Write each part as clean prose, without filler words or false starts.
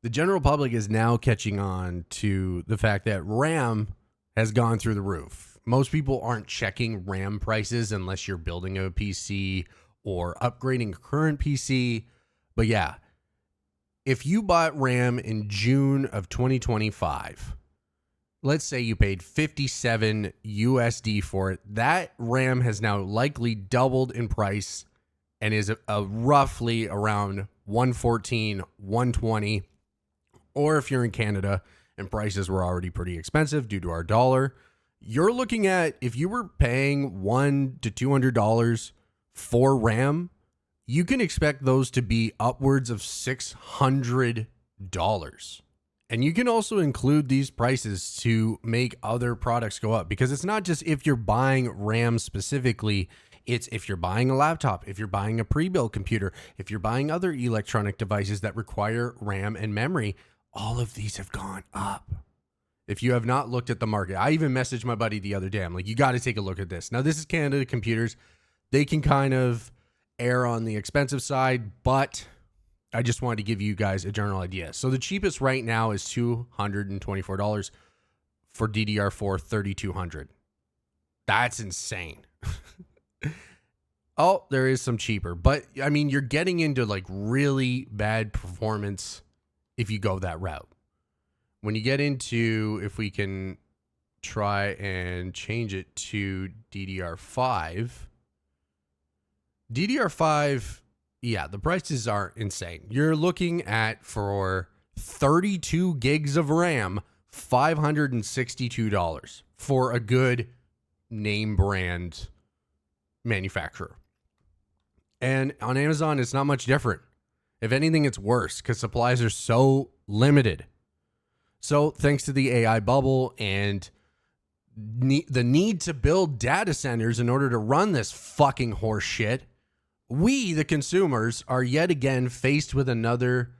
The general public is now catching on to the fact that RAM has gone through the roof. Most people aren't checking RAM prices unless you're building a PC or upgrading a current PC. But yeah, if you bought RAM in June of 2025, let's say you paid 57 USD for it, that RAM has now likely doubled in price and is a roughly around 114, 120. Or if you're in Canada and prices were already pretty expensive due to our dollar, you're looking at, if you were paying $100 to $200 for RAM, you can expect those to be upwards of $600. And you can also include these prices to make other products go up, because it's not just if you're buying RAM specifically, it's if you're buying a laptop, if you're buying a pre-built computer, if you're buying other electronic devices that require RAM and memory, all of these have gone up. If you have not looked at the market, I even messaged my buddy the other day. I'm like, you got to take a look at this. Now, this is Canada Computers. They can kind of err on the expensive side, but I just wanted to give you guys a general idea. So the cheapest right now is $224 for DDR4 3200. That's insane. Oh, there is some cheaper, but I mean, you're getting into like really bad performance if you go that route. When you get into, if we can try and change it to DDR5, yeah, the prices are insane. You're looking at, for 32 gigs of RAM, $562 for a good name brand manufacturer. And on Amazon, it's not much different. If anything, it's worse because supplies are so limited. So thanks to the AI bubble and the need to build data centers in order to run this fucking horse shit, we, the consumers, are yet again faced with another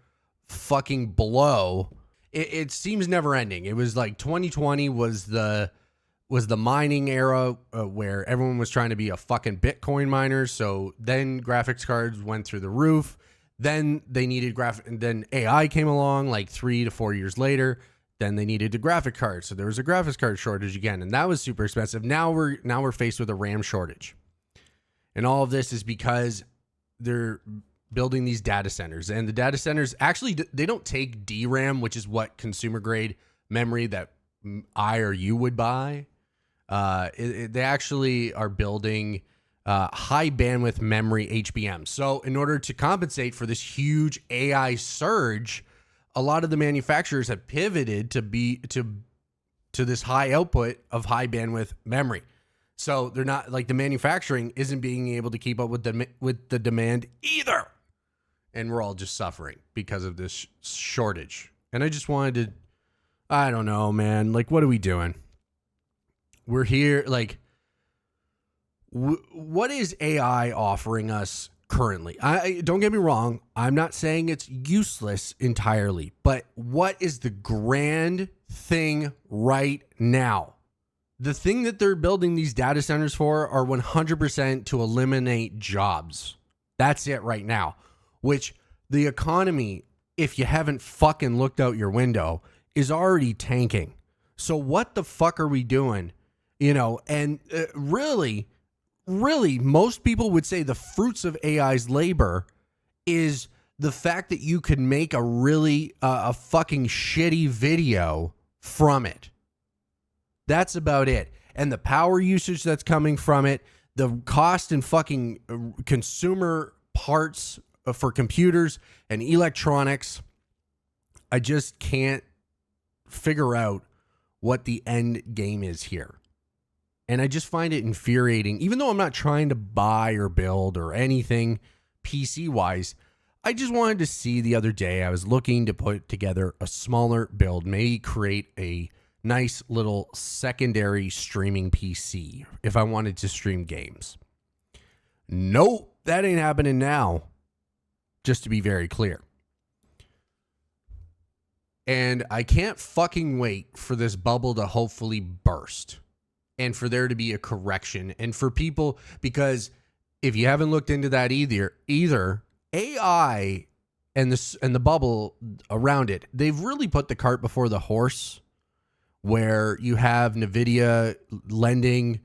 fucking blow. It seems never ending. It was like 2020 was the mining era where everyone was trying to be a fucking Bitcoin miner. So then graphics cards went through the roof. Then they needed and then AI came along like 3 to 4 years later. Then they needed a graphic card. So there was a graphics card shortage again, and that was super expensive. Now we're faced with a RAM shortage. And all of this is because they're building these data centers. And the data centers, actually, they don't take DRAM, which is what consumer grade memory that I or you would buy. They actually are building high bandwidth memory HBM. So in order to compensate for this huge AI surge, a lot of the manufacturers have pivoted to this high output of high bandwidth memory. So they're not, like, the manufacturing isn't being able to keep up with the demand either. And we're all just suffering because of this shortage. And I just wanted to, I don't know, man, like, what are we doing? We're here, like, what is AI offering us currently? Don't get me wrong, I'm not saying it's useless entirely, but what is the grand thing right now? The thing that they're building these data centers for are 100% to eliminate jobs. That's it right now, which the economy, if you haven't fucking looked out your window, is already tanking. So what the fuck are we doing? You know, and really, most people would say the fruits of AI's labor is the fact that you can make a really a fucking shitty video from it. That's about it. And the power usage that's coming from it, the cost and fucking consumer parts for computers and electronics, I just can't figure out what the end game is here. And I just find it infuriating. Even though I'm not trying to buy or build or anything PC-wise, I just wanted to see the other day, I was looking to put together a smaller build, maybe create a nice little secondary streaming PC if I wanted to stream games. Nope, that ain't happening now, just to be very clear. And I can't fucking wait for this bubble to hopefully burst and for there to be a correction. And for people, because if you haven't looked into that either, AI and the bubble around it, they've really put the cart before the horse, where you have Nvidia lending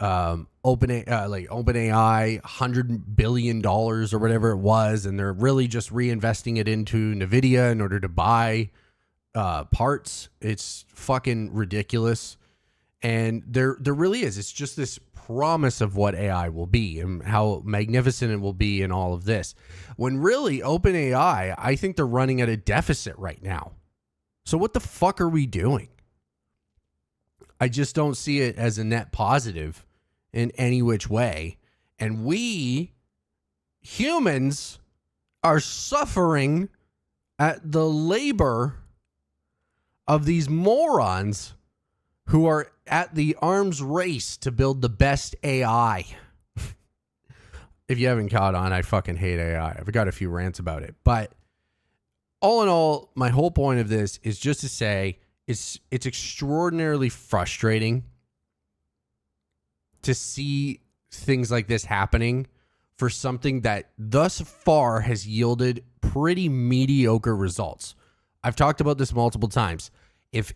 OpenAI $100 billion or whatever it was, and they're really just reinvesting it into Nvidia in order to buy parts. It's fucking ridiculous. And there really is. It's just this promise of what AI will be and how magnificent it will be in all of this. When really OpenAI, I think they're running at a deficit right now. So what the fuck are we doing? I just don't see it as a net positive in any which way. And we humans are suffering at the labor of these morons who are at the arms race to build the best AI. If you haven't caught on, I fucking hate AI. I've got a few rants about it. But all in all, my whole point of this is just to say it's extraordinarily frustrating to see things like this happening for something that thus far has yielded pretty mediocre results. I've talked about this multiple times. If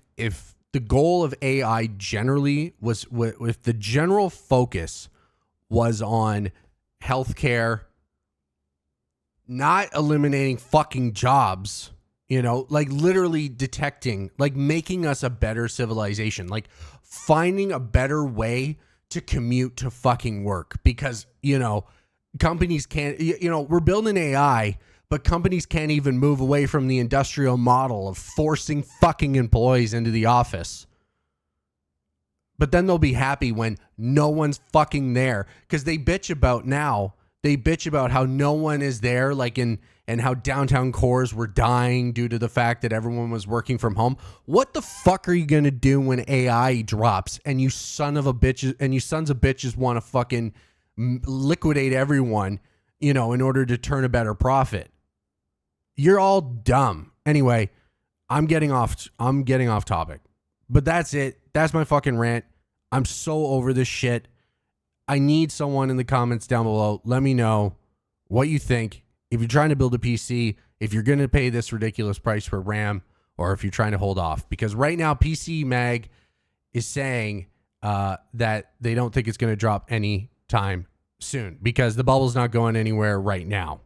the goal of AI generally was, if the general focus was on healthcare, not eliminating fucking jobs, you know, like literally detecting, like making us a better civilization, like finding a better way to commute to fucking work, because, you know, companies can't, you know, we're building AI, but companies can't even move away from the industrial model of forcing fucking employees into the office. But then they'll be happy when no one's fucking there, because they bitch about how no one is there, like and how downtown cores were dying due to the fact that everyone was working from home. What the fuck are you going to do when AI drops and you sons of bitches want to fucking liquidate everyone, you know, in order to turn a better profit? You're all dumb. Anyway, I'm getting off topic. But that's it. That's my fucking rant. I'm so over this shit. I need someone in the comments down below. Let me know what you think. If you're trying to build a PC, if you're going to pay this ridiculous price for RAM, or if you're trying to hold off. Because right now, PC Mag is saying that they don't think it's going to drop any time soon because the bubble's not going anywhere right now.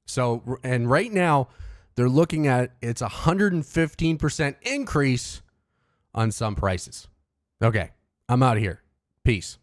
So, and right now, they're looking at it's 115% increase on some prices. Okay, I'm out of here. Peace.